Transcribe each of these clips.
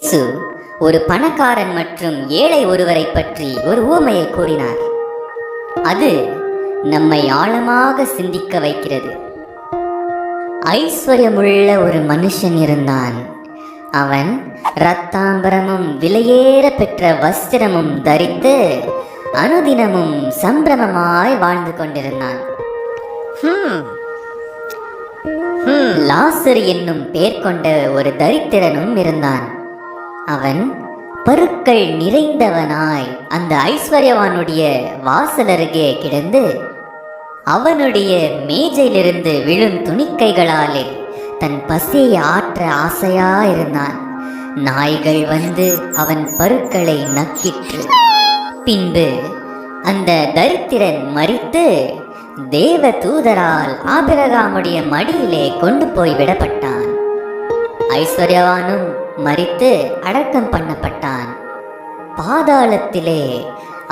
இயேசு ஒரு பணக்காரன் மற்றும் ஏழை ஒருவரை பற்றி ஒரு உவமையை கூறினார். அது நம்மை ஆழமாக சிந்திக்க வைக்கிறது. ஐஸ்வர்யமுள்ள ஒரு மனுஷன் இருந்தான். அவன் இரத்தாம்பரமும் விலையேற பெற்ற வஸ்திரமும் தரித்து அனுதினமும் சம்பிரமமாய் வாழ்ந்து கொண்டிருந்தான். லாசர் என்னும் பெயர் கொண்ட ஒரு தரித்திரனும் இருந்தான். அவன் பருக்கள் நிறைந்தவனாய் அந்த ஐஸ்வர்யவானுடைய வாசல் அருகே கிடந்து அவனுடைய மேஜையிலிருந்து விழும் துணிக்கைகளாலே தன் பசியை ஆற்ற ஆசையாயிருந்தான். நாய்கள் வந்து அவன் பருக்களை நக்கிற்று. பின்பு அந்த தரித்திரன் மரித்து தேவ தூதரால் ஆபிரகாமுடைய மடியிலே கொண்டு போய் விடப்பட்டான். ஐஸ்வர்யவானும் மரித்து அடக்கம் பண்ணப்பட்டான். பாதாளத்திலே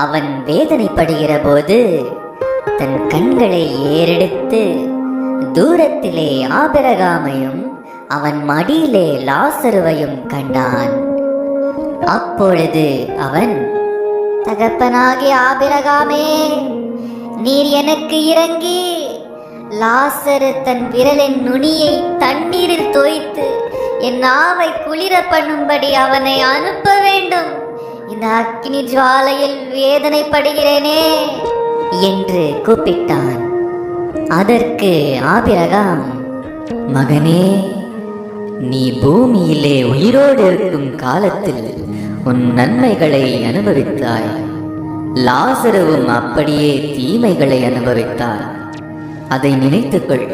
அவன் வேதனைப்படுகிற போது தன் கண்களை ஏறெடுத்து தூரத்திலே ஆபிரகாமையும் அவன் மடியிலே லாசருவையும் கண்டான். அப்பொழுது அவன், தகப்பனாகிய ஆபிரகாமே, நீர் எனக்கு இறங்கி லாசரு தன் விரலின் நுனியை தண்ணீரில் தோய்த்து என் நாவை குளிர பண்ணும்படி அவனை அனுப்ப வேண்டும். இந்த அக்கினி ஜுவாலையில் வேதனைப்படுகிறேனே என்று கூப்பிட்டான். அதற்கு ஆபிரகாம், மகனே, நீ பூமியிலே உயிரோடு இருக்கும் காலத்தில் உன் நன்மைகளை அனுபவித்தாய். லாசருவும் அப்படியே தீமைகளை அனுபவித்தார். அதை நினைத்துக்கொள்.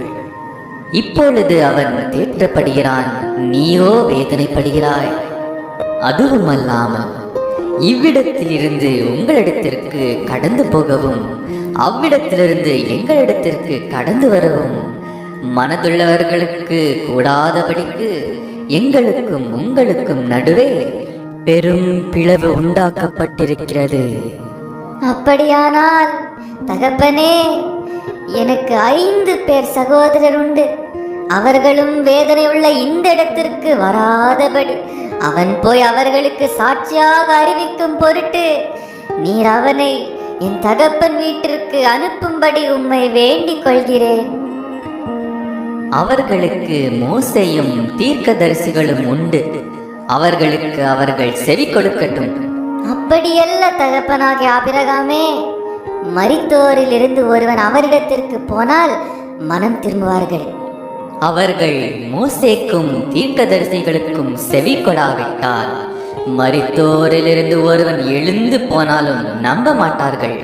இப்பொழுது அவன் தேற்றப்படுகிறான், நீயோ வேதனைப்படுகிறாய். அதுவும் அல்லாமல் இவ்விடத்திலிருந்து உங்களிடத்திற்கு கடந்து போகவும் அவ்விடத்திலிருந்து எங்களிடத்திற்கு கடந்து வரவும் மனதுள்ளவர்களுக்கு கூடாதபடிக்கு எங்களுக்கும் உங்களுக்கும் நடுவே பெரும் பிளவு உண்டாக்கப்பட்டிருக்கிறது. அப்படியானால் தகப்பனே, எனக்கு 5 பேர் சகோதரர் உண்டு. அவர்களும் வேதனை உள்ள இந்த இடத்திற்கு வராதபடி அவன் போய் அவர்களுக்கு சாட்சியாக அறிவிக்கும் பொருட்டு நீர் அவனை என் தகப்பன் வீட்டிற்கு அனுப்பும்படி உம்மை வேண்டிக் கொள்கிறேன். அவர்களுக்கு மோசேயும் தீர்க்கதரிசிகளும் உண்டு. அவர்களுக்கு அவர்கள் செவி கொடுக்கட்டும். அப்படியல்ல தகப்பனாகிய ஆபிரகாமே, மரித்தோரில் இருந்து ஒருவன் அவரிடத்திற்கு போனால் மனம் திரும்புவார்கள். அவர்கள் மோசேக்கும் தீர்க்கதரிசிகளுக்கும் செவி கொடாவிட்டால் மரித்தோரிலிருந்து ஒருவன் எழுந்து போனாலும் நம்ப மாட்டார்கள்.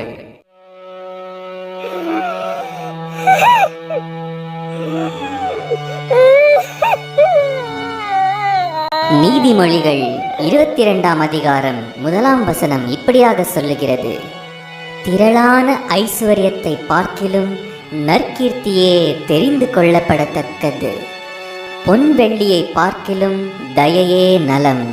நீதிமொழிகள் 22ஆம் அதிகாரம் 1ஆம் வசனம் இப்படியாக சொல்லுகிறது, திரளான ஐஸ்வர்யத்தை பார்க்கிலும் நற்கீர்த்தியே தெரிந்து கொள்ளப்படத்தக்கது. பொன் வெள்ளியை பார்க்கிலும் தயையே நலம்.